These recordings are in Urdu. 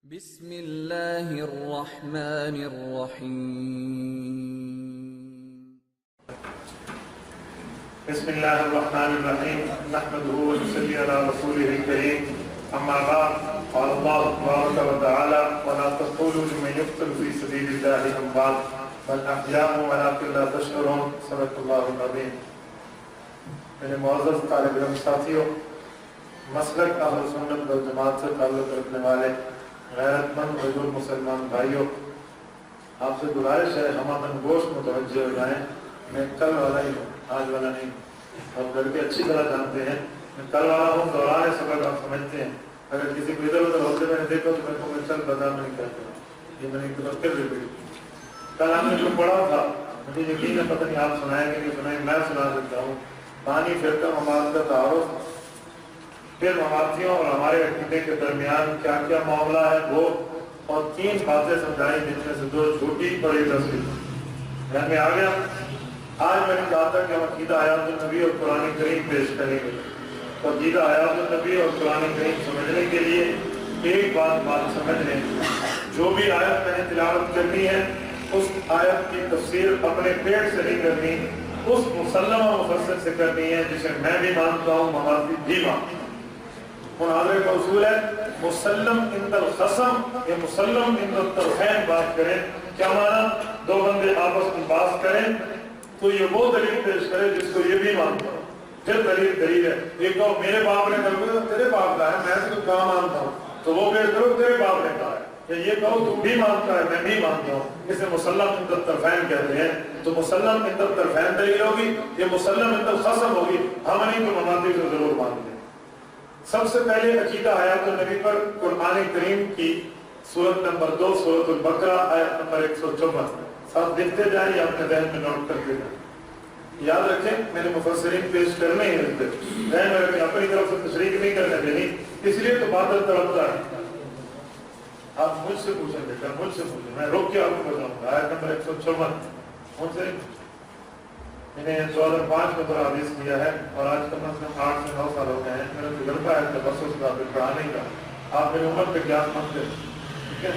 بسم اللہ الرحمن الرحیم بسم اللہ الرحمن الرحیم نحمده ونصلی علی رسوله الکریم اما بعد قال اللہ تبارک و تعالی ولا تقولوا لمن يقتل في سبيل الله اموات بل احیاء ولكن لا تشعرون صدق اللہ العظیم۔ میرے معزز طالب علم ساتھیوں، مسلک اہل سنت والجماعت سے تعلق رکھنے والے غیرت مند مزدور مسلمان بھائیوں، آپ سے گزارش ہے ہمارا گوشت متوجہ ہو جائیں۔ میں کل والا ہی ہوں، آج والا نہیں، اور گھر کے اچھی طرح جانتے ہیں میں کل والا ہوں۔ دوران سبق آپ سمجھتے ہیں، اگر کسی کو ادھر ادھر ہوتے میں نے دیکھا تو میں کو چل بتا میں نہیں کہتا ہوں، یہ میں نے پھر ریپیٹ کل ہم نے جو پڑھا تھا، مجھے یقین ہے پتہ نہیں آپ سنائیں گے نہیں سنائیں، میں سنا سکتا ہوں۔ پانی فرقہ مماثلت کا تعارف، پھر مماثلوں اور ہمارے عقیدے کے درمیان کیا کیا معاملہ ہے وہ، اور تین باتیں سمجھائیں جن میں سے دو جھوٹی اور ایک اصلی۔ ذہن میں آ گیا؟ آج میں نے کہا تھا کہ ہم عقیدہ آیات النبی اور قرآن کریم پیش کریں گے، تو عقیدہ آیات النبی اور قرآن کریم سمجھنے کے لیے ایک بات سمجھ لیں، جو بھی آیت میں نے تلاوت کرنی ہے اس آیت کی تفسیر اپنے پیٹ سے نہیں کرنی، اس مسلمہ مفسر سے کرنی ہے جسے میں بھی مانتا ہوں، مواتی بھی مانتا ہوں۔ مناظرے کا اصول ہے مسلم عند الخصم یا مسلم عند الطرفین بات کریں۔ کیا معنی؟ دو بندے آپس میں بات کریں تو یہ وہ دلیل پیش کرے جس کو یہ بھی مانتا ہوں، پھر دلیل ہے۔ یہ کہو میرے باپ نے کہا تیرے باپ کا ہے، میں تو کہاں مانتا ہوں، تو وہ پیش کرو تیرے باپ نے کہا ہے، یا یہ کہو تو بھی مانتا ہے میں بھی مانتا ہوں، اسے مسلم عند الطرفین کہتے ہیں۔ تو مسلم عند الطرفین دلیل ہوگی، یہ مسلم عند الخصم ہوگی، ہم نہیں تو مناظر سے ضرور مانتے ہیں۔ سب سے پہلے عقیدہ آیات النبی پر قرآن کریم کی سورت نمبر 2 سورۃ البقرہ آیت نمبر 154 ساتھ دیکھتے جائیں یا اپنے ذہن میں نوٹ کرتے جائیں۔ یاد رکھیں میں نے مفسرین پیش کرنے ہی رکھتے، ذہن میں رکھیں، اپنی طرف سے تشریح نہیں کرنے دینی، اس لیے تو بادل تڑپتا ہے۔ آپ مجھ سے پوچھیں بیٹا، مجھ سے پوچھیں، میں روک کے آپ کو بتاؤں گا۔ آیت نمبر 154 مجھ سے میں نے 2005 میں تو حدیث کیا ہے اور آج کم از کم 8 سے 9 سال ہو گئے ہیں، میرا تجربہ ہے تبصر کا پڑھانے کا۔ آپ میری عمر پہ کیا سمجھتے ہیں، ٹھیک ہے،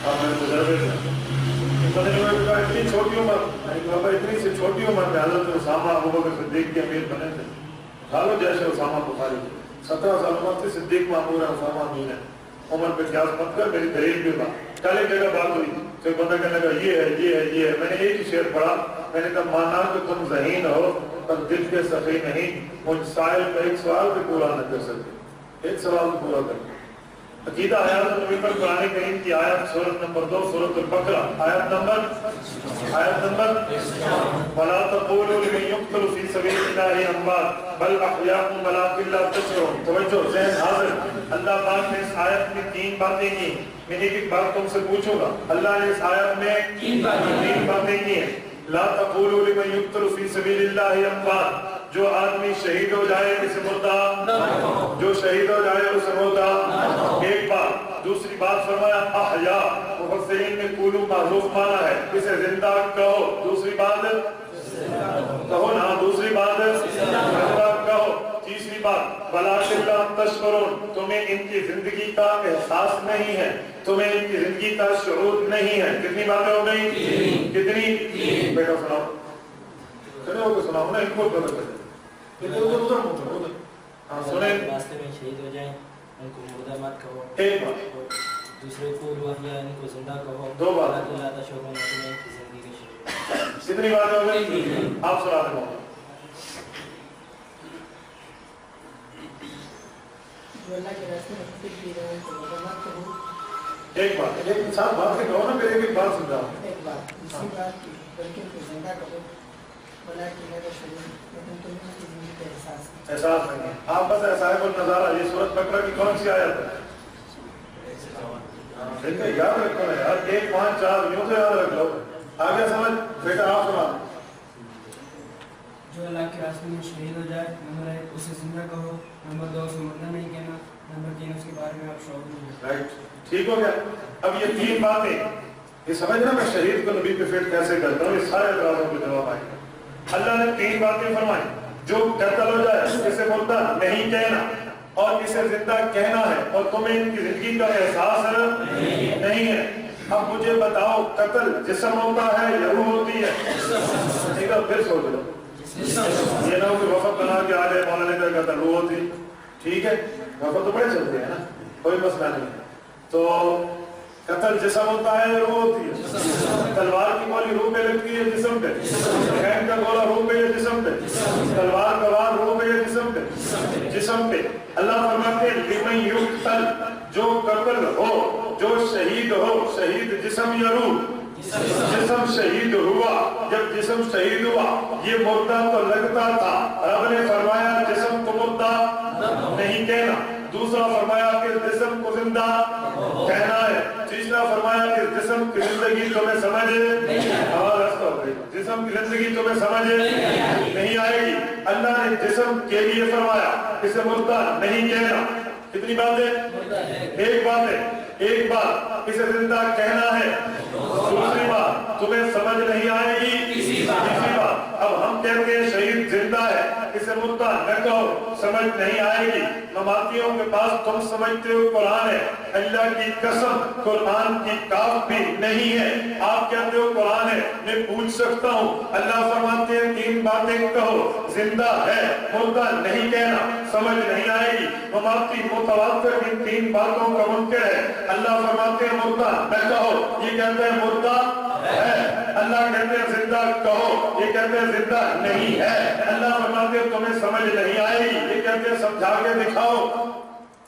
آپ میرے تجربے سے اتنی چھوٹی عمر، اتنی سی چھوٹی عمر میں حضرت اسامہ ابوبکر صدیق کے امیر بنے تھے۔ ڈالو جیسے اسامہ بخاری 17 سال عمر سے صدیق مامور ہے، اسامہ امیر ہے۔ عمر پہ قیاس مت کر، میری دلیل بھی بات کل ایک جگہ بات ہوئی، پھر بندہ کہنے لگا یہ ہے یہ ہے یہ ہے، میں نے ایک ہی شعر پڑھا، میں نے کہا مانا کہ تم ذہین ہو پر دل کے سخی نہیں، مجھ سائل کا ایک سوال بھی پورا نہ کر سکتے، ایک سوال پورا کر۔ عقیدہ آیات النبی پر قرآن کریم کی آیت سورۃ نمبر 2 سورۃ البقرہ آیت نمبر وَلَا تَقُولُوا لِمَن يُقْتَلُ فِي سَبِيلِ اللَّهِ أَمْوَاتٌ بَلْ أَحْيَاءٌ وَلَكِنْ لَا تَشْعُرُونَ۔ توجہ، ذہن حاضر۔ اللہ پاک نے اس آیت میں 3 باتیں کی، میں ایک ایک بات تم سے پوچھوں گا۔ اللہ نے اس آیت میں 3 باتیں کی ہیں۔ لا تقولوا لمن يقتل في سبيل الله اموات، جو آدمی شہید ہو جائے اسے مردہ نہ کہو، جو شہید ہو جائے اسے مردہ نہ کہو، ایک بات۔ دوسری بات فرمایا احیاء، مفسرین نے قولوا محذوف مانا ہے، اسے زندہ کہو۔ دوسری بات کہو نا، دوسری بات زندہ کہو۔ تیسری بات وَلَٰكِن لَّا تَشْعُرُونَ، تمہیں ان کی زندگی کا احساس نہیں ہے، تمہیں ان کی زندگی کا شعور نہیں ہے۔ کتنی باتیں ہو گئی؟ کتنی؟ بیٹا سناؤ، کھڑے ہو کے سناؤ نا، ان کو پتہ چلے۔ سنیں، راستے میں شہید ہو جائیں ان کو مردہ مت کہو، ایک بات۔ دوسرے کو احیاء ان کو زندہ کہو، 2 بات۔ اللہ تشعرون، تمہیں ان کی زندگی کے شعور۔ کتنی باتیں ہو گئی؟ آپ سنا دیں۔ جو اللہ کے راستے میں خطر کی رہے ہیں تو مردہ کہو۔ ایک بات، ایک ساتھ بات سے کہو نا، میرے ایک بات سمجھاؤ۔ ایک بات، دوسری بات بلکہ ان کو زندہ کہو، ولیکن لا تشعرون، لیکن تمہیں ان کی زندگی کا احساس نہیں ہے۔ آپ بس صاحب النظارہ، یہ سورۃ بقرہ کی کون سی آیت ہے؟ دیکھیں یاد رکھو نا یار، 1 5 4 یوں تو یاد رکھ لو، آگے سمجھ۔ بیٹا آپ سنا۔ جو اللہ کے راستے میں شہید ہو جائے، نمبر 1 اسے زندہ کہو، نمبر 2 اسے مردہ نہیں کہنا، نمبر 3 اس کے بارے میں آپ شعور نہیں۔ رائٹ، ٹھیک ہو گیا۔ اب یہ 3 باتیں، یہ سمجھنا میں شہید کو نبی پہ فٹ کیسے کرتا ہوں، یہ سارے اعتراضوں کے جواب آئے گا۔ اللہ نے 3 باتیں فرمائی، جو قتل ہو جائے اسے مردہ نہیں کہنا، اور اسے زندہ کہنا ہے اور تمہیں ان کی زندگی کا احساس نہیں ہے. اب مجھے بتاؤ قتل جسم ہوتا ہے یا روح ہوتی ہے؟ ٹھیک ہے پھر سوچ لو. یہ نہ ہو کہ وفد بنا کے آ جائے مولانا کا قتل روح ہوتی. ٹھیک ہے وفد تو بڑے چلتے ہیں نا کوئی مسئلہ نہیں. تو قتل جسم ہوتا ہے یا روح ہوتی ہے؟ تلوار کی گولی روح پہ لگتی ہے جسم پہ؟ خین کا گولا روح پہ یا جسم پہ؟ تلوار کا وار روح پہ یا جسم پہ؟ جسم پہ. اللہ فرماتے ہیں لمن یقتل جو قتل ہو جو شہید ہو. شہید جسم یا روح؟ جسم شہید ہوا. جب جسم شہید ہوا یہ مردہ تو لگتا تھا. رب نے فرمایا جسم کو مردہ نہیں کہنا. دوسرا فرمایا کہ جسم کو زندہ کہنا ہے. تیسرا فرمایا کہ جسم کی زندگی تمہیں سمجھ جسم کی زندگی تمہیں سمجھ نہیں آئے گی. اللہ نے جسم کے لیے فرمایا اسے مردہ نہیں کہنا. کتنی باتیں؟ ایک بات ہے. ایک بات اسے زندہ کہنا ہے. دوسری بات تمہیں سمجھ نہیں آئے گی. تیسری بات اب ہم کہتے ہیں شہید زندہ ہے اسے مردہ نہ کہو سمجھ نہیں آئے گی. مماتیوں کے پاس تم سمجھتے ہو قرآن ہے. اللہ کی قسم قرآن کی کاف بھی نہیں ہے. آپ کہتے ہو قرآن ہے میں پوچھ سکتا ہوں. اللہ فرماتے ہیں تین باتیں کہو زندہ ہے مردہ نہیں کہنا سمجھ نہیں آئے گی. مماتی متواتر ان تین باتوں کا منکر ہے. اللہ فرماتے ہیں مردہ نہ کہو یہ کہتے ہیں مردہ ہے. اللہ کہتے ہیں زندہ کہو یہ کہتے ہیں زندہ نہیں ہے. اللہ فرماتے ہیں تمہیں سمجھ نہیں آئے گی یہ کہتے ہیں سمجھا کے دکھاؤ.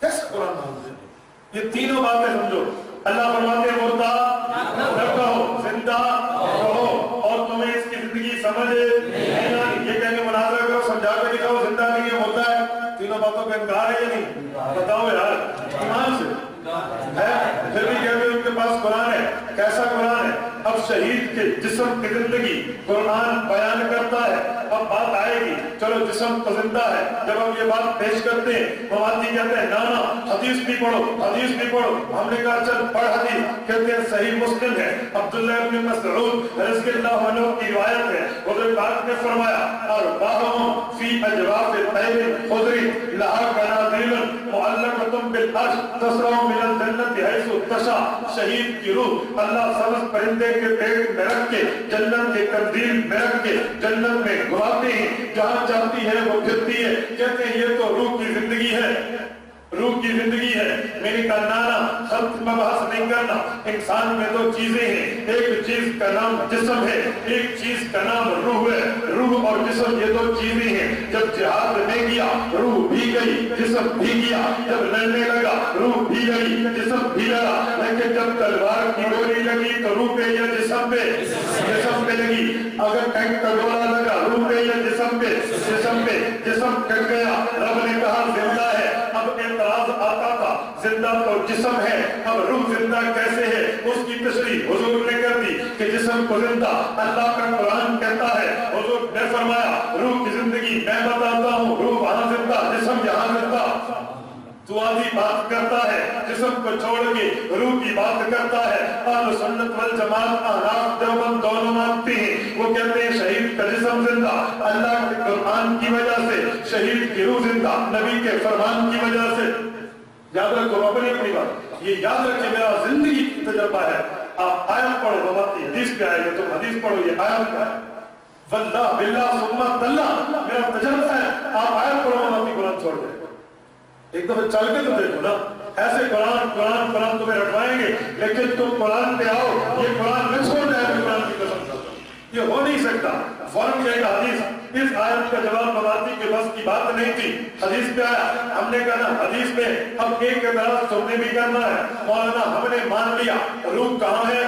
کیسے قرآن مانتے ہیں؟ یہ تینوں باتیں سمجھو. اللہ فرماتے ہیں مردہ نہ کہو زندہ کہو اور تمہیں اس کی زندگی سمجھ نہیں آئی. یہ کہیں گے مناظرہ کرو سمجھا کے دکھاؤ زندہ نہیں ہے مردہ ہے. تینوں باتوں کا انکار ہے یا نہیں؟ بتاؤ یار ایمان سے ہے. پھر بھی کہتے ہیں ان کے پاس قرآن ہے. کیسا قرآن ہے؟ اب شہید کے جسم کی زندگی قرآن بیان کرتا ہے. اب بات آئے گی چلو جسم تو زندہ ہے. جب ہم یہ بات پیش کرتے ہیں موادی کہتے ہیں نانا حدیث بھی پڑھو حدیث بھی پڑھو. ہم نے کہا چل پڑھ حدیث. کہتے ہیں صحیح مسلم ہے عبداللہ ابن مسعود رضی اللہ عنہ کی روایت ہے. حضور پاک نے فرمایا ارواحهم فی اجواف طیر خضر لها قنادیل معلقۃ بالعرش تسرع من الجنۃ حیث تشاء. شہید کی روح اللہ سبز پرندے کے پیٹ میں رکھ کے جنت کے قندیل میں رکھ کے جنت میں گھماتے ہیں. جہاں چاہتی ہے وہ پھرتی ہے. کہتے ہیں یہ تو روح کی زندگی ہے. روح کی زندگی ہے. میری کا نانا خلق میں بحث نہیں کرنا. انسان میں دو چیزیں ہیں. ایک چیز کا نام جسم ہے ایک چیز کا نام روح ہے. روح اور جسم یہ دو چیزیں ہیں. جب جہاد میں گیا روح بھی گئی جسم بھی گیا. جب لڑنے لگا روح بھی گئی جسم بھی لڑا. لیکن جب تلوار کی گولی لگی تو روح پہ یا جسم پہ؟ جسم پہ لگی. اگر ٹینک کا گولا لگا روح پہ یا جسم پہ؟ جسم پہ. جسم کٹ گیا. رب نے کہا زندہ ہے. اب اعتراض آتا تھا زندہ تو جسم ہے اب روح زندہ کیسے ہے؟ اس کی تشریح حضور نے کر دی کہ جسم کو زندہ اللہ کا قرآن کہتا ہے. حضور نے فرمایا روح کی زندگی میں بتاتا ہوں. روح وہاں زندہ جسم یہاں زندہ. تو آدھی بات کرتا ہے جسم کو چھوڑ کے روح کی بات کرتا ہے. اہل سنت والجماعت احناف دیوبند دونوں مانتے ہیں. وہ کہتے ہیں شہید کا جسم زندہ اللہ کے قرآن کی وجہ سے. شہید کی روح زندہ نبی کے فرمان کی وجہ سے. یاد رکھو اپنی اپنی بات یہ یاد رکھے میرا زندگی کی تجربہ ہے. آپ آیت پڑھو باباتی حدیث پہ آئے گا تم حدیث پڑھو یہ آیت کا ہے. واللہ باللہ ثم اللہ میرا تجربہ ہے. آپ آیت پڑھو باباتی قرآن چھوڑ دیں. ایک دفعہ چل کے تو دیکھو نا. ایسے قرآن قرآن قرآن تمہیں رٹوائیں گے لیکن تم قرآن پہ آؤ. یہ قرآن میں چھوڑ جائے گا. قرآن کی قسم کرتا ہوں یہ ہو نہیں سکتا. فوراً کہے گا حدیث. اس آیت کا جواب بتاتی کہ بس کی بات نہیں تھی. حدیث پہ آیا. ہم نے کہا نا حدیث پہ اب ایک اعتراض تم نے بھی کرنا ہے. مولانا ہم نے مان لیا روح کہاں ہے؟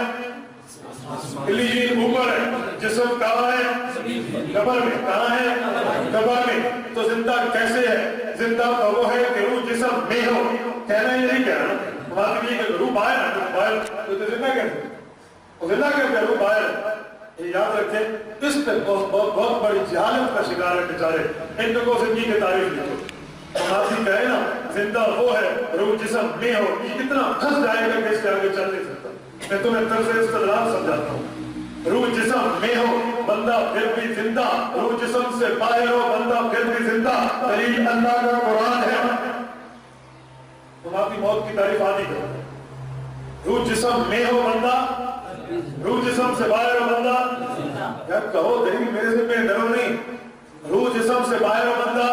اوپر ہے. جسم کہاں ہے؟ قبر میں. کہاں ہے؟ قبر میں. تو زندہ کیسے ہے؟ زندہ تو وہ ہے کہ روح جسم میں ہو. کہنا یہ نہیں کہنا بات یہ کہ روح باہر ہے. باہر تو زندہ کہتے ہیں. زندہ کہتے ہیں روح باہر ہے. یہ یاد رکھیں. اس پہ بہت بڑی جہالت کا شکار ہے بیچارے. ان کو زندگی کی تعریف لکھو. منافی کہے نا زندہ وہ ہے روح جسم میں ہو. یہ کتنا پھنس جائے گا کہ اس کے آگے چل نہیں سکتا. میں تمہیں طرز استدلال سمجھاتا ہوں. روح جسم میں ہو بندہ پھر بھی زندہ. روح جسم سے باہر ہو بندہ پھر بھی زندہ. دلیل اللہ کا قرآن ہے. تم آپ کی موت کی تعریف آدھی کرو. روح جسم میں ہو بندہ, روح جسم سے باہر ہو بندہ. یار کہو نہیں, میرے سے پہ ڈرو نہیں. روح جسم سے باہر ہو بندہ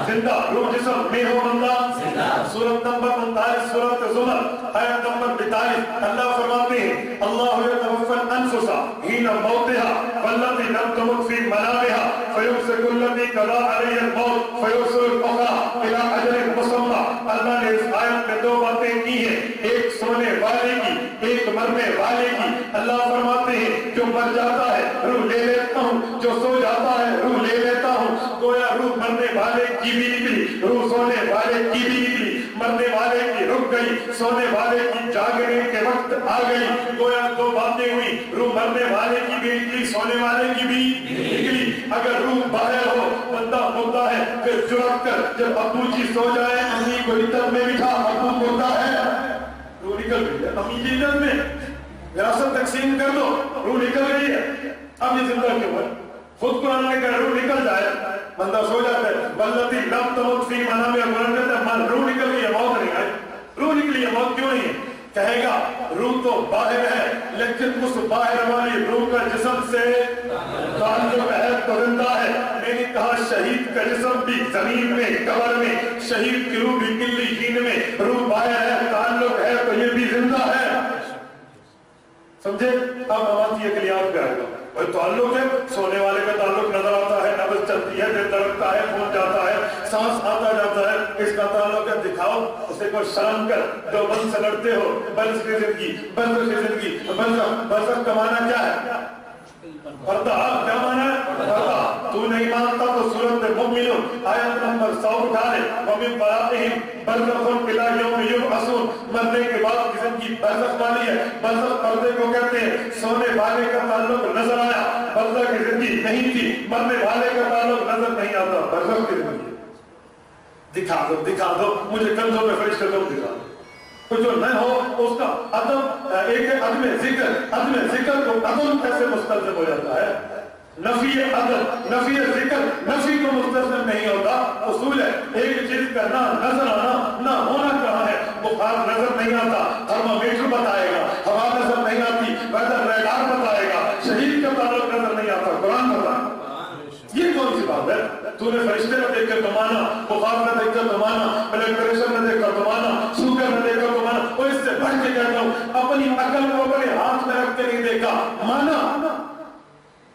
زندہ, روح جسم میں ہو بندہ سورت نمبر 39 سورت زمر آیت نمبر 42 اللہ فرماتے ہیں اللہ یتوفی الانفس حین موتها والتي لم تمت في منامها فيمسك التي قضى عليها الموت فيرسل الاخرى الى اجل مسمى. اللہ نے اس آیت میں دو باتیں کی ہیں, ایک سونے والے کی, ایک مرنے والے کی. اللہ فرماتے ہیں جو مر جاتا ہے روح لے لیتا ہوں, جو سو جاتا ہے روح لے لیتا ہوں. گویا روح مرنے والے کی بھی نکلی, روح سونے والے کی بھی نکلی. مرنے والے کی رک گئی, سونے والے کی جاگنے کے وقت آ گئی. گویا دو باتیں ہوئی, روح مرنے والے کی بھی نکلی, سونے والے کی بھی نکلی. اگر روح باہر ہو بندہ ہوتا ہے, پھر جرأت کر جب ابو جی سو جائے امی کو عزت میں بٹھا, ابو ہوتا ہے روح نکل گئی ہے, امی کی عزت میں وراثت تقسیم کر دو, روح نکل گئی ہے. اب یہ زندہ کیوں ہے؟ خود قرآن نے کہا روح نکل جائے بندہ سو جاتا ہے. والذی لم تمت فی منامہا, قرآن کہتا ہے روح نکل گئی ہے, موت نہیں آئی. روح نکلی ہے, موت کیوں نہیں ہے؟ کہے گا روح تو باہر ہے, لیکن اس باہر والی روح کا جسم سے تعلق ہے تو زندہ ہے. میں نے کہا شہید کا جسم بھی زمین میں, قبر میں, شہید کی روح بھی کلیین میں. روح باہر ہے, تعلق ہے تو یہ بھی زندہ ہے. سمجھے؟ اب آواز یہ کلیات پہ آئے گا. اور تعلق ہے, سونے والے کا تعلق نظر آتا ہے, نبض چلتی ہے, دل دھڑکتا ہے, خون جاتا ہے, سانس آتا جاتا ہے, اس کا تعلق ہے. دکھاؤ اسے کوئی شرم کر جو بند سے لڑتے ہو. برزخ کی زندگی, برزخ کی زندگی, برزخ کا معنی کیا ہے؟ پردہ. کیا معنی ہے؟ پردہ. تو نہیں مانتا تو سورۃ المؤمنون آیت نمبر 100 اٹھا لے. وَمِن وَرَائِهِمْ بَرْزَخٌ إِلَىٰ يَوْمِ يُبْعَثُونَ. مرنے کے بعد کی زندگی برزخ والی ہے. برزخ پردے کو کہتے ہیں. سونے والے کا تعلق نظر آیا, برزخ کی زندگی نہیں تھی. مرنے والے کا تعلق نظر نہیں آتا, برزخ کی زندگی. دکھا دو, دکھا دو مجھے کنزوں میں فرشتے دو, دکھا دو. تو جو نہ ہو اس کا عدم, ایک عدم ذکر, عدم ذکر کو عدم کیسے مستلزم ہو جاتا ہے؟ نفی عدم, نفی ذکر, نفی کو مستلزم نہیں ہوتا. اصول ہے ایک چیز کا نہ نظر آنا, نہ ہونا کہاں ہے. بخار نظر نہیں آتا, تھرمامیٹر بتائے گا. ہوا نظر نہیں آتی, ویدر ریڈار بتائے گا. شہید کا تعلق نظر نہیں آتا, قرآن بتائے. یہ کون سی بات ہے؟ تو نے فرشتے میں دیکھ کر تمانا, بخار میں دیکھ کر تمانا, بلڈ پریشر میں دیکھ کر تمانا, شوگر میں دیکھ کر تمانا. اور اس سے بڑھ کے کہتا ہوں اپنی عقل کو اپنے ہاتھ میں رکھ کے نہیں دیکھا, مانا.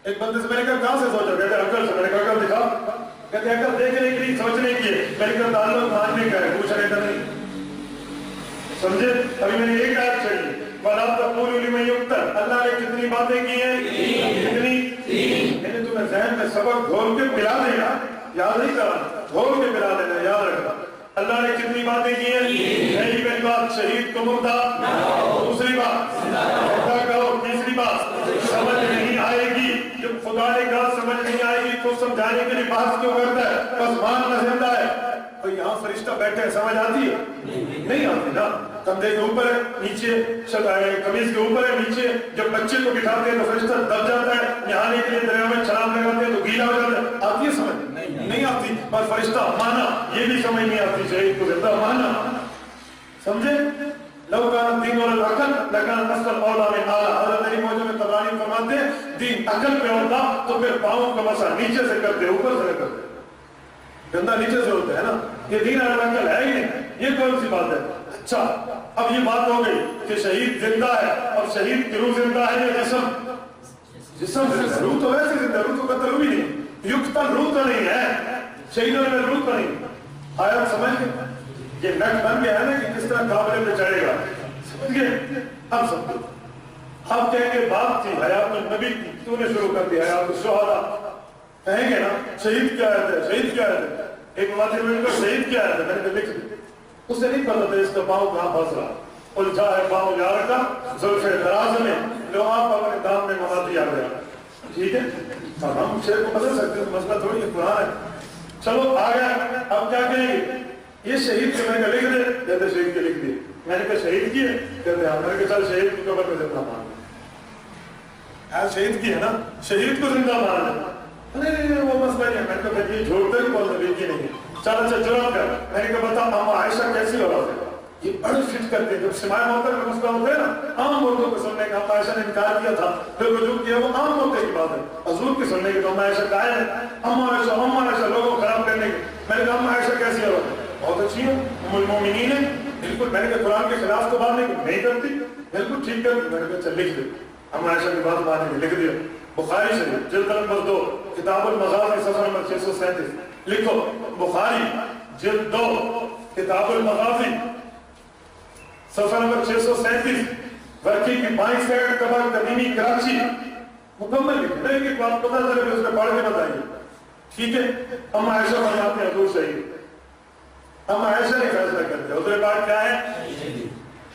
ایک بندے سے میں نے کہا کہاں سے سوچا؟ کہتے عقل سے. میں نے کہا عقل دکھا. کہتے عقل دیکھنے کے لیے, سوچنے کی ہے. میں نے کہا تعلق ماننے کا ہے, پوچھنے کا نہیں. سمجھے؟ ابھی میں نے ایک آیت چاہیے. وَلَا تَقُولُوا لِمَن يُقْتَلُ. اللہ نے کتنی باتیں کی ہیں؟ کتنی؟ میں نے تمہیں ذہن میں سبق گھول کے پلا دینا, یاد نہیں کرانا, گھول کے پلا دینا, یاد رکھنا. اللہ نے کتنی باتیں کی ہیں؟ پہلی پہلی بات شہید کو مردہ, دوسری بات مردہ کہو, تیسری بات سمجھ نہیں آئے گی. جب خدا نے کہا سمجھ نہیں آئے گی تو سمجھانے کے لیے بحث کیوں کرتا ہے؟ بس ماننا زندہ ہے. تو یہاں فرشتہ بیٹھے ہیں, سمجھ آتی ہے؟ نہیں آتی نا. کندھے کے اوپر ہے, نیچے قمیض کے اوپر ہے, نیچے جب بچے کو بٹھاتے ہیں تو فرشتہ دب جاتا ہے, نہانے کے لیے دریا میں چھلانگ لگاتے ہیں تو گیلا ہو جاتا ہے. آتی ہے سمجھ؟ نہیں آتی. پر فرشتہ مانا, یہ بھی سمجھ نہیں آتی. شہید کو زندہ مانا. سمجھے؟ لو کان دین اور عقل لکان اصل اولا میں اعلیٰ. حضرت علی موجود میں طبرانی فرماتے ہیں دین عقل پہ ہوتا تو پھر پاؤں کا مسا نیچے سے کرتے, اوپر سے کرتے. گندہ نیچے سے ہوتا ہے نا. یہ دین اور عقل ہے ہی نہیں. یہ کون سی بات ہے؟ اچھا اب یہ بات ہو گئی کہ شہید زندہ ہے, اور شہید کی روح زندہ ہے. یہ جسم, جسم زندہ, روح تو ویسے زندہ, روح تو قتل ہوئی نہیں. یقتل روح تو نہیں ہے, شہیدوں میں روح تو نہیں. آیت سمجھ گئے؟ یہ نٹ بن گیا ہے نا کہ کس طرح قابلے پہ چڑھے گا. سمجھ گئے؟ اب سمجھو. اب کہیں گے بات تھی حیات النبی کی, تو نے شروع کر دی حیات الشہداء. کہیں گے نا شہید کیا ہے, شہید کیا ہے. ایک مواطن میں کا شہید کیا ہے, میں نے لکھ دی. اسے نہیں پتا تھا اس کا پاؤں کہاں پھنس رہا. الجھا ہے پاؤں یار کا زلف دراز میں, لو آپ اپنے دام میں مواتی آ گیا. ٹھیک ہے, ہم شیر کو بدل سکتے ہیں, مسئلہ تھوڑی ہے, قرآن ہے. چلو آ گیا. اب کیا کہیں گے؟ یہ شہید کے میں نے لکھ دے. کہتے شہید کے لکھ دی. میں نے کہا شہید کی ہے. کہتے ہیں میں نے کہا چل شہید کو قبر میں زندہ مان. شہید کی ہے نا, شہید کو زندہ مان ہے. نہیں وہ مسئلہ نہیں ہے. میں نے کہا یہ جھوٹ ہے, کوئی نبی کی نہیں ہے. چل اچھا جواب کر. میں نے کہا بتا اما عائشہ کیسی اولاد ہے؟ یہ بڑے فٹ کرتے ہیں. جب سماع محتر کا مسئلہ ہوتا ہے نا عام مردوں کو سننے کا, عائشہ نے انکار کیا تھا, پھر رجوع کیا, وہ عام ہوتے کی بات ہے. حضور کی سننے کی تو عائشہ قائل ہے. عائشہ لوگوں کو خراب کرنے کی. میں نے کہا عائشہ کیسی ہے, بہت اچھی ہے, ام المومنین ہے, بالکل. میں نے کہا قرآن کے خلاف تو بات نہیں کرتی, بالکل ٹھیک کرتی. میں نے کہا چل لکھ دے. ہم عائشہ کی بات مانے گے, لکھ دیا. بخاری شریف جلد نمبر 2 کتاب المغازی صفحہ نمبر 637 لکھو. بخاری جلد 2 کتاب المغازی صفحہ نمبر 637 ورقی کی بائیں سائڈ کبر تمیمی کراچی. مکمل لکھیں, ایک بات پتہ چلے کہ اس نے پڑھ کے بتائیے, ٹھیک ہے. ہم عائشہ فرماتے ہیں حضور صحیح. ہم عائشہ نے فیصلہ کرتے ہیں. حضور پاک کیا ہے,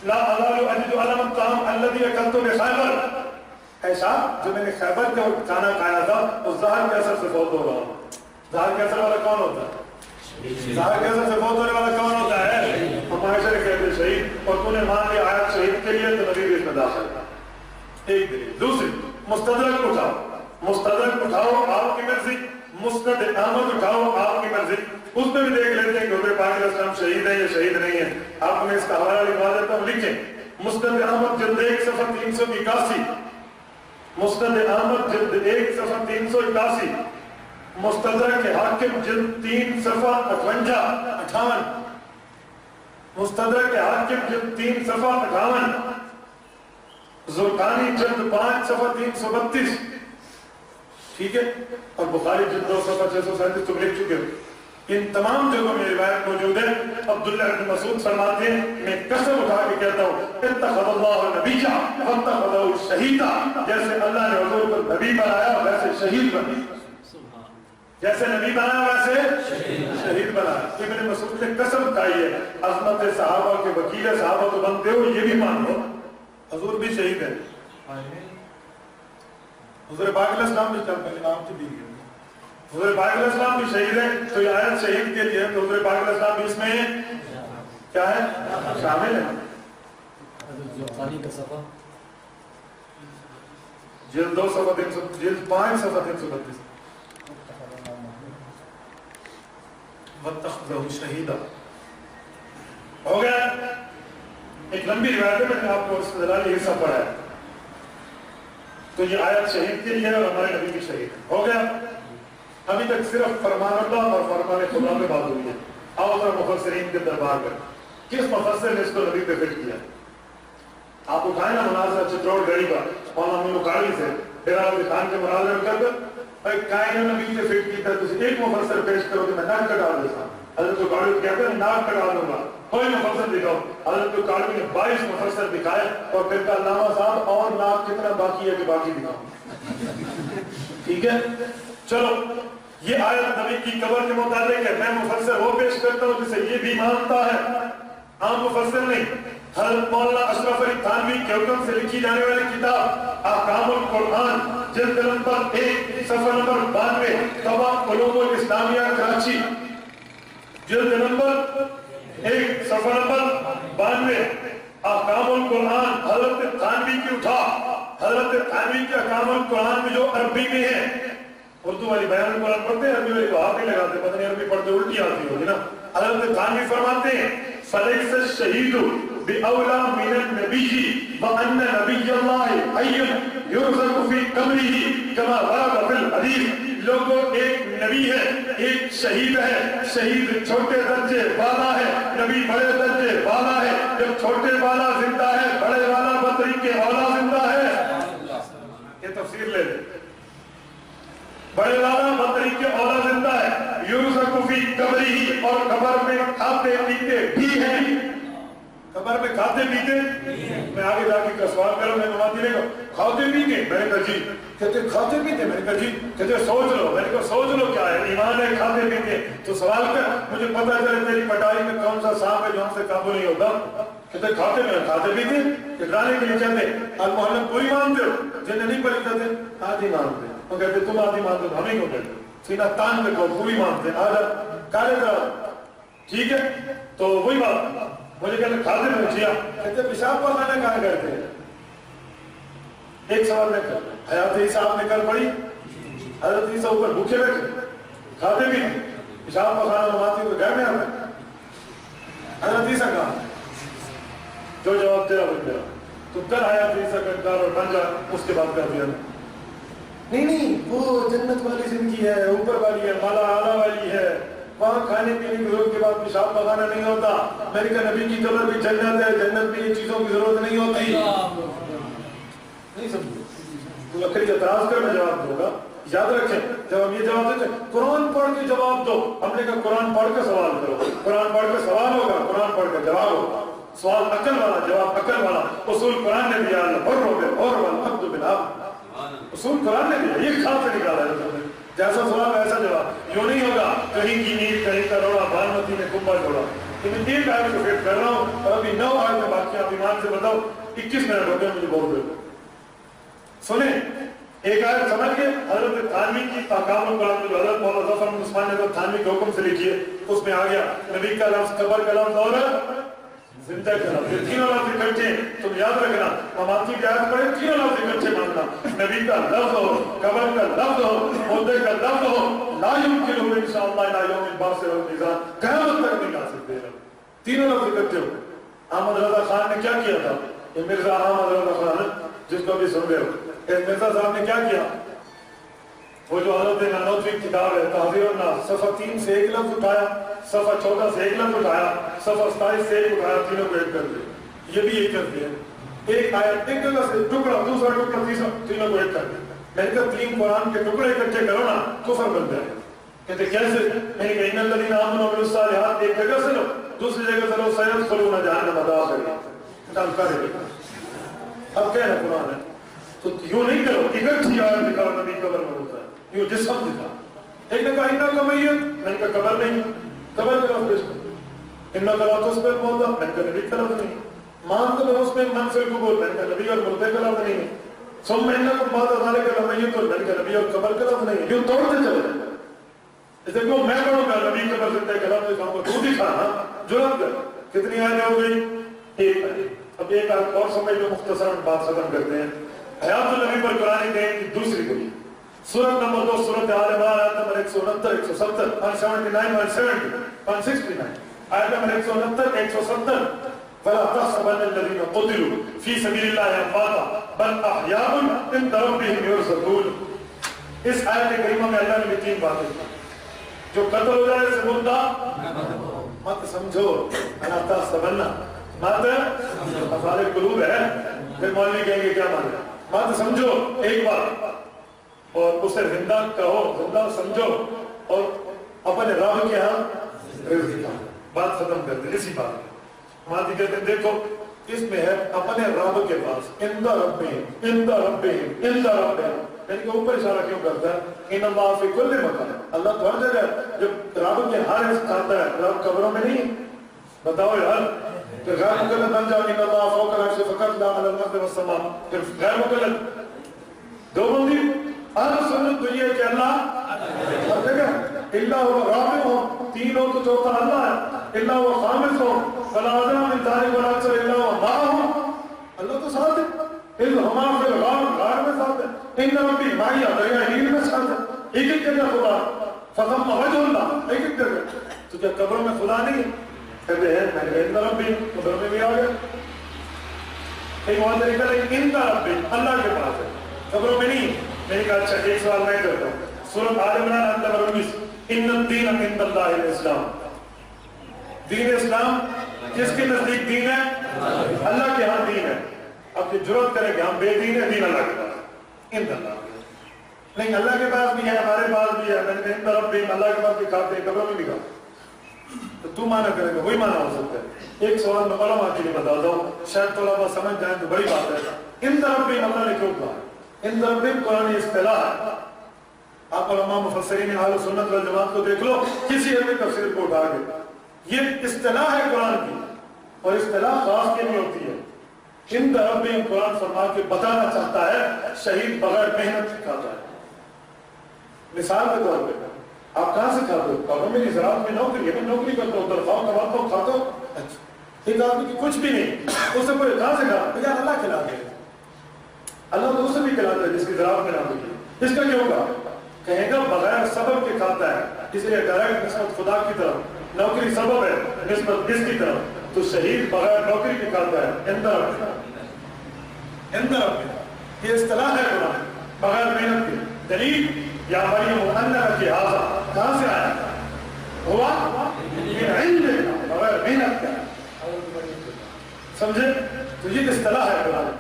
لا ازال اجد علم الطعام الذي اكلت بخیبر. ایسا جو میں نے خیبر کا کھانا کھایا تھا اس زہر کے اثر سے فوت ہو رہا ہوں. زہر کے اثر والا کون ہوتا ہے؟ زہر کے اثر سے فوت ہونے والا کون ہوتا ہے؟ ہم عائشہ نے کہتے شہید, اور تو نے مان لیا آیت شہید کے لیے تو نبی بھی اس میں داخل تھا. ایک دلیل. دوسری مستدرک اٹھاؤ, مستدرک اٹھاؤ آپ کی مرضی, مسند احمد اٹھاؤ آپ کی مرضی, اس میں بھی دیکھ لیتے ہیں کہ حضور پاک علیہ السلام شہید ہیں یا شہید نہیں ہیں. آپ میں اس کا حوالہ لکھوا دیتا ہوں, لکھیں. مسند احمد جلد 1 صفحہ 381, مسند احمد جلد 1 صفحہ 381, مستدرک حاکم جلد 3 صفحہ 58, مستدرک حاکم جلد 3 صفحہ 58, زرقانی جلد 5 صفحہ 332, ٹھیک ہے. اور بخاری جلد 2 صفحہ 637 تم لکھ چکے ہو. ان تمام جگہوں میں روایت موجود ہے. عبداللہ بن مسعود فرماتے ہیں میں قسم اٹھا کے کہتا ہوں اتخذ اللہ نبیّا واتخذہ شہیدا. جیسے اللہ نے حضور کو نبی بنایا ویسے شہید بنایا, جیسے نبی بنایا ویسے شہید بنایا. ابن مسعود نے قسم کھائی ہے عظمت صحابہ کے وکیل صحابہ تو بنتے ہو, یہ بھی مان لو حضور بھی شہید ہے. حضور پاک علیہ السلام بھی چل پہلے نام کی دی گئی. حضور پاک علیہ السلام بھی شہید ہے, تو یہ آیت شہید کے لیے تو حضور پاک علیہ السلام بھی اس میں کیا ہے, شامل ہے. جلد 2 صفحہ 300, جلد 5 صفحہ 332 واتخذہ شہیدا. ہو گیا. ایک لمبی روایت ہے, میں نے آپ کو اس دلالی حصہ پڑھا ہے. تو یہ آیت شہید کے لیے اور ہمارے نبی بھی شہید ہے. ہو گیا. ابھی تک صرف فرمان اللہ اور فرمان خدا پہ بات ہوئی ہے. آؤ ذرا مفسرین کے دربار پر, کس مفسر نے اس کو نبی پہ فٹ کیا؟ آپ اٹھائیں نا مناظرہ چتروڑ گڑی کا مولانا امین اکاڑی سے ڈیرہ خان کے مناظرے میں کر کر کائنہ نبی پہ فٹ کی تھا. ایک مفسر پیش کرو کہ میں ناک کٹا دیتا ہوں. حضرت اکاڑی کہتے ہیں ناک کٹا دوں گا, کوئی مفسر دکھاؤ. حضرت اکاڑی نے 22 مفسر دکھائے اور پھر کہا علامہ صاحب اور ناک کتنا باقی ہے کہ باقی دکھاؤ. ٹھیک ہے, چلو. یہ آیت نبی کی قبر کے متعلق ہے. میں مفسر وہ پیش کرتا ہوں جسے یہ بھی مانتا ہے, عام مفسر نہیں. حضرت مولانا اشرف علی تھانوی کے حکم سے لکھی جانے والی کتاب احکام القرآن جلد نمبر 1 صفحہ نمبر 92, طبع علوم الاسلامیہ کراچی جلد نمبر 1 صفحہ نمبر 92, احکام القرآن حضرت تھانوی کی اٹھا. حضرت تھانوی کے احکام القرآن میں جو عربی میں ہے, اردو والی بیان القرآن پڑھتے ہیں, عربی والی کو ہاتھ نہیں لگاتے, پتہ نہیں عربی پڑھتے الٹی آتی ہوگی نا. حضرت تھانوی فرماتے ہیں فلیس الشہید بأولا من النبی وأن نبی اللہ حی یرزق فی قبرہ کما ورد فی الحدیث. لوگوں ایک نبی ہے, ایک شہید ہے. شہید چھوٹے درجے والا ہے, نبی بڑے درجے والا ہے. جب چھوٹے والا زندہ ہے, بڑے والا بطری کے اولا زندہ ہے. یہ تفسیر لے لیں. بڑے والا بطری کے اولا زندہ ہے. یرزق فی قبرہ, اور قبر میں کھاتے پیتے بھی ہیں. قبر میں کھاتے پیتے, میں آگے جا کے سوال کروں, میں نمازی نے کہا کھاتے پیتے, میں نے کہا جی. کہتے کھاتے پیتے, میں نے کہا جی. کہتے سوچ لو, میں نے کہا سوچ لو کیا ہے, ایمان ہے کھاتے پیتے. تو سوال کر, مجھے پتا چلے تیری پٹائی میں کون سا سانپ ہے جو ہم سے قابو نہیں ہوتا. کہتے کھاتے میں کھاتے پیتے, کہلانے کے لیے کہتے آپ محلم پوری مانتے ہو, جنہیں نہیں پڑھی کہتے آدھی مانتے. وہ کہتے تم آدھی مانتے ہو, ہمیں کیوں کہتے سینہ تان پہ کہو پوری مانتے, آدھا کالے کرا. ٹھیک ہے, تو وہی بات مجھے کہتے کھاتے میں پوچھیا, کہتے پیشاب پخانا کہاں کرتے ہیں. ایک سوال میں کر, حیات عیسیٰ آپ نے کل پڑھی, حضرت عیسیٰ اوپر بھوکے بیٹھے, کھاتے بھی پیشاب پخانا نماتی ہوئے گھر میں آتے. حضرت عیسیٰ کہا جو جواب تیرا بن گیا. تو کل آیا فیصہ کا انکار اور بن جا, اس کے بعد کر دیا نہیں وہ جنت والی زندگی ہے, اوپر والی ہے, مالا اعلیٰ والی ہے, وہاں کھانے پینے کی ضرورت کے بعد پیشاب پخانا نہیں ہوتا. میں نے کہا نبی کی قبر بھی جنت ہے, جنت میں یہ چیزوں کی ضرورت نہیں ہوتی. نہیں سمجھو, تو لکڑی اعتراض کر میں جواب دوں گا. یاد رکھیں جب ہم یہ جواب دیتے قرآن پڑھ کے جواب دو. ہم نے کہا قرآن پڑھ کے سوال کرو, قرآن پڑھ کے سوال ہوگا, قرآن پڑھ کے جواب ہوگا. سوال عقل والا, جواب عقل والا. اصول قرآن نے دیا, اور اصول قرآن نے دیا, یہ کہاں سے نکالا ہے؟ جیسا سوال ایسا جواب. یوں نہیں ہوگا کہیں کی نیل کہیں کروڑا بھانمتی نے کنبا جوڑا. میں ایک آیت کو فیٹ کر رہا ہوں اور ابھی 9 آیت میں باقی آپ ایمان سے بتاؤ 21 منٹ ہو گئے مجھے بول دو. سنیں ایک آیت سمجھ کے حضرت تھانوی کی احکام القرآن جو حضرت مولانا ظفر بن عثمان نے تھانوی کے حکم سے لکھی ہے, اس میں آ گیا نبی کا لفظ قبر کا لفظ اور زندہ کا لفظ, یہ تینوں لفظ اکٹھے. تم یاد رکھنا مماتی کی آیت پڑھے تینوں لفظ اکٹھے ماننا. نبی کا لفظ ہو, قبر کا لفظ ہو, مردے کا لفظ ہو, لا یمکن ہو انشاءاللہ الی یوم البعث والمیزان, قیامت تک نہیں لا سکتے. تینوں لفظ اکٹھے ہو. احمد رضا خان نے کیا کیا تھا؟ یہ مرزا احمد رضا خان جس کو بھی سن رہے ہو, مرزا صاحب نے کیا کیا؟ وہ جو حضرت نانوتوی کتاب ہے تحذیر الناس, صفحہ 3 سے ایک لفظ اٹھایا, صفحہ 14 سے ایک لفظ اٹھایا, صفحہ 27 سے ایک اٹھایا, تینوں کو ایک کر دیا. یہ بھی ایک کر دیا. ایک آیت ایک جگہ سے ٹکڑا, دوسرا ٹکڑا, تیسرا, تینوں کو ایک کر دیا. میں نے کہا 3 قرآن کے ٹکڑے اکٹھے کرو نا کفر بن جائے. کہتے کیسے؟ میں نے کہا ان الذین آمنوا وعملوا الصالحات ایک جگہ سے لو, دوسری جگہ سے لو, سیدخلون جہنم داخرین. اب کیا ہے قرآن ہے تو یوں نہیں کرو اکٹھی آیت نکالو نبی قبر میں ہوتا ہے, یوں جسم دکھا. ایک نے کہا انہا کا میت, میں نے کہا قبر نہیں, قبر کا لفظ پیش کرو. انہا کا لفظ اس پر موضع, میں نے کہا نبی کا لفظ نہیں. مان تو اس میں منفر قبول, میں نے کہا نبی اور مردے کا لفظ نہیں. سم میں انہا کو بعد ازالے کا میت, میں نے کہا نبی اور قبر کا لفظ نہیں. یوں توڑتے چلے جائے. اس لیے کہ میں پڑھوں گا نبی قبر زندہ کا لفظ کہوں گا, تو دکھا نا جرات کر. کتنی آیتیں ہو گئی؟ ایک آیت. اب ایک آیت اور سمجھ لو, مختصراً بات ختم کرتے ہیں. حیات النبی پر قرآن کریم کی دوسری گوئی سورت نمبر 2 سورت آل عمران آیت نمبر 169 170 179 170 169 آیت نمبر 169 170 فلا تحسبن الذين قتلوا في سبيل الله امواتا بل احياء عند ربهم يرزقون. اس آیت کریمہ میں اللہ نے 3 باتیں کی. جو قتل ہو جائے اسے مردہ مت سمجھو, فلا تحسبن مت افعال القلوب ہے. پھر مولوی کہیں گے کیا مانا, بات سمجھو ایک بات اور اسے زندہ کہو, زندہ سمجھو اور اپنے راہ کے ہاں بات ختم کرتے. اسی بات ماتی کہتے ہیں دیکھو اس میں ہے اپنے رب کے پاس, اندہ ربہم اندہ ربہم اندہ ربہم, یعنی کہ اوپر اشارہ کیوں کرتا ہے؟ ان اللہ فی کل مکان, اللہ تو ہر جگہ ہے. جب رب کے ہر حصہ کھاتا ہے, رب قبروں میں نہیں. بتاؤ یار کہ غیر مقلد بن جاؤ, ان اللہ فوق العرش فقط لا علی الارض والسماء. پھر غیر مقلد دونوں بھی اہل سنت تو یہ کہ اللہ ہر جگہ اللہ ہوا رابع ہو, 3 ہو تو چوتھا اللہ ہے, اللہ ہوا خامس ہو, فلا ادنى من ذلك ولا اکثر, اللہ ہوا معه, اللہ تو ساتھ ہے. اذ ہما فی الغار, غار میں ساتھ ہے. ان ربی معی, دریا نیل میں ساتھ ہے. ایک ایک جگہ خدا, فثم وجه اللہ, ایک ایک جگہ. تو کیا قبروں میں خدا نہیں ہے؟ کہتے ہیں میں نے اندر ربی, قبر میں بھی آ گیا. ایک وہاں طریقہ لیکن اندر ربی اللہ کے پاس ہے, قبروں میں نہیں. میں نے کہا اچھا ایک سوال میں کرتا ہوں. سورۃ آل عمران آیت نمبر 19, ان الدین عند اللہ الاسلام. دین اسلام کس کے نزدیک دین ہے؟ اللہ کے ہاں دین ہے. اب یہ جرات کریں کہ ہم بے دین ہے, دین اللہ کے پاس, عند اللہ. نہیں اللہ کے پاس بھی ہے, ہمارے پاس بھی ہے. میں نے کہا عند ربی, اللہ کے پاس بھی کھاتے ہیں, قبروں میں بھی کھاتے. تو تو مانا کرے گا, وہی مانا ہو سکتا ہے. ایک سوال میں علماء کے لیے بتا دو, شاید طلباء سمجھ جائیں تو بڑی بات ہے. عند ربی اللہ نے کیوں کہا؟ عند ربی قرآن اصطلاح ہے. آپ علماء مفسرین اہل سنت والجماعت کو دیکھ لو, کسی علمی تفسیر کو اٹھا کے, یہ اصطلاح ہے قرآن کی, اور اصطلاح خاص کے لیے ہوتی ہے. عند ربی قرآن فرما کے بتانا چاہتا ہے شہید بغیر محنت سے کھاتا ہے. مثال کے طور پہ آپ کہاں سے کھاتے ہو؟ کہا میری زراعت میں نوکری ہے, میں نوکری کرتا ہوں, تنخواہ کماتا ہوں, کھاتا ہوں. اچھا ایک آدمی کی کچھ بھی نہیں, اس سے کوئی کہاں سے کھا؟ یار اللہ کھلاتے ہیں, اللہ تو اسے بھی کھلاتا ہے جس کی زراعت میں نوکری ہے. اس کا کیوں کہا؟ کہیں گا بغیر سبب کے کھاتا ہے, اس لیے ڈائریکٹ نسبت خدا کی طرف, نوکری سبب ہے نسبت جس کی طرف. تو شہید بغیر نوکری کے کھاتا ہے اندر یہ اصطلاح ہے قرآن بغیر محنت کے دلیل یا مریم انہ کے آزا کہاں سے آیا ہوا بغیر محنت کا سمجھے تو یہ اصطلاح ہے قرآن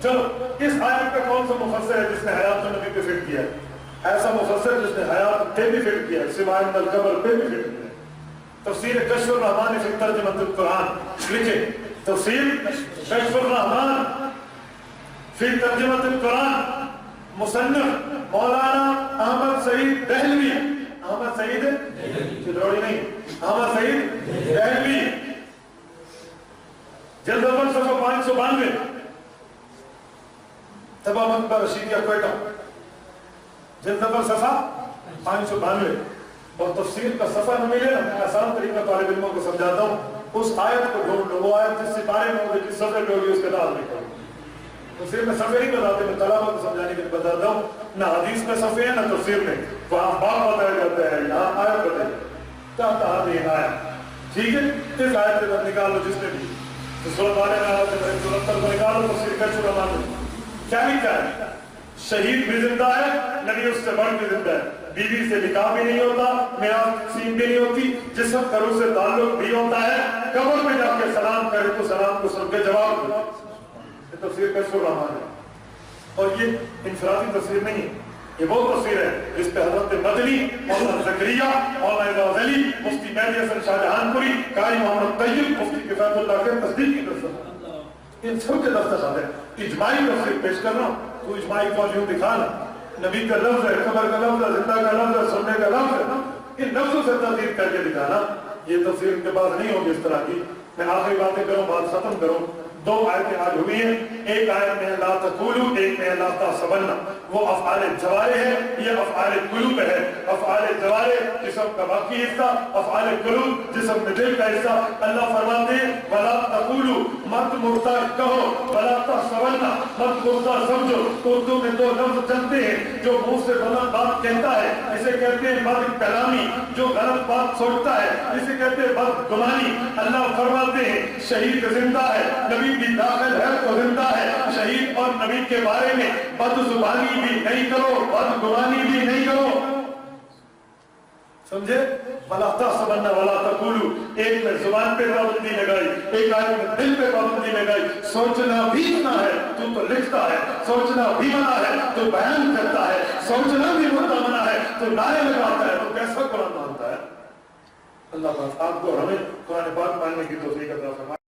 چلو اس آیت کا کون سا مفسر ہے جس نے حیات النبی پہ فٹ کیا ہے ایسا مفسر جس نے حیات پہ بھی فٹ کیا ہے سوائے القبر پہ بھی فٹ کیا ہے تفسیر کشف الرحمن فی ترجمۃ القرآن لکھے تفسیر کشف الرحمن فی ترجمۃ القرآن مصنف مولانا احمد سعید دہلوی احمد سعید چلوڑی نہیں احمد سعید دہلوی جلد اول صفحہ 592 تبا مکتبہ رشیدیہ کوئٹہ جلد اول صفحہ 592 اور تفسیر کا صفحہ نہ ملے نا میں آسان طریقہ طالب علموں کو سمجھاتا ہوں اس آیت کو ڈھونڈ لو وہ آیت جس سے بارے میں ہوگی جس صفحے پہ ہوگی اس کے نام لکھو تفسیر میں صفحے نہیں بتاتے میں طلبہ کو سمجھانے کے لیے بتاتا ہوں نہ حدیث میں صفحے ہیں نہ تفسیر میں وہاں باب بتایا جاتا ہے یہاں آیت بتائی تحت هذه الآیہ ٹھیک ہے اس آیت سے نکال لو جس نے بھی تو سورۃ والے میں آیت سے سورۃ تر کو نکال لو تفسیر کا شروع مان کیا لکھا ہے شہید بھی زندہ ہے نبی اس سے بڑھ بھی زندہ ہے بیوی سے نکاح بھی نہیں ہوتا میراث تقسیم بھی نہیں ہوتی جسم کرو سے تعلق بھی ہوتا ہے قبر میں جا کے سلام کرے تو سلام کو سن کے جواب دو یہ تفسیر کا شروع مان ہے اور یہ انفرادی تفسیر نہیں یہ وہ تفسیر ہے جس پہ حضرت مدنی مولانا زکریا مولانا غزالی مفتی مہدی حسن شاہ جہان پوری قاری محمد طیب مفتی کفایت اللہ کے تصدیق کی درست ان سب کے دفتر آتے ہیں اجماعی تفسیر پیش کرنا تو اجماعی قول یوں دکھانا نبی کا لفظ ہے خبر کا لفظ ہے زندہ کا لفظ ہے سننے کا لفظ ہے ان لفظوں سے تحقیق کر کے دکھانا یہ تفسیر ان کے پاس نہیں ہوگی اس طرح کی میں آخری باتیں کروں بات ختم کروں دو آیتیں آج ہوئی ہیں ایک آیت میں لا تقولوا ایک میں لا تحسبن وہ افعال جوارح ہے یہ افعال قلوب ہے افعال جوارح جسم کا باقی حصہ افعال قلوب جسم میں دل کا حصہ اللہ فرماتے ہیں ولا تقولوا مت مردہ کہو ولا تحسبن مت مردہ سمجھو اردو میں دو لفظ چلتے ہیں جو منہ سے غلط بات کہتا ہے اسے کہتے ہیں بد کلامی جو غلط بات سوچتا ہے اسے کہتے ہیں بد گمانی اللہ فرماتے ہیں شہید زندہ ہے نبی بھی داخل ہے تو زندہ ہے شہید اور نبی کے بارے میں بد زبانی بھی نہیں کرو بد گمانی بھی نہیں کرو سمجھے ولا تحسبن ولا تقولوا ایک میں زبان پہ پابندی لگائی ایک آدمی میں دل پہ پابندی لگائی سوچنا بھی منع ہے تو لکھتا ہے سوچنا بھی منع ہے تو بیان کرتا ہے سوچنا بھی منع ہے تو نعرے لگاتا ہے تو کیسا قرآن مانتا ہے اللہ پاک آپ کو ہمیں قرآن پاک ماننے کی توفیق عطا فرمائے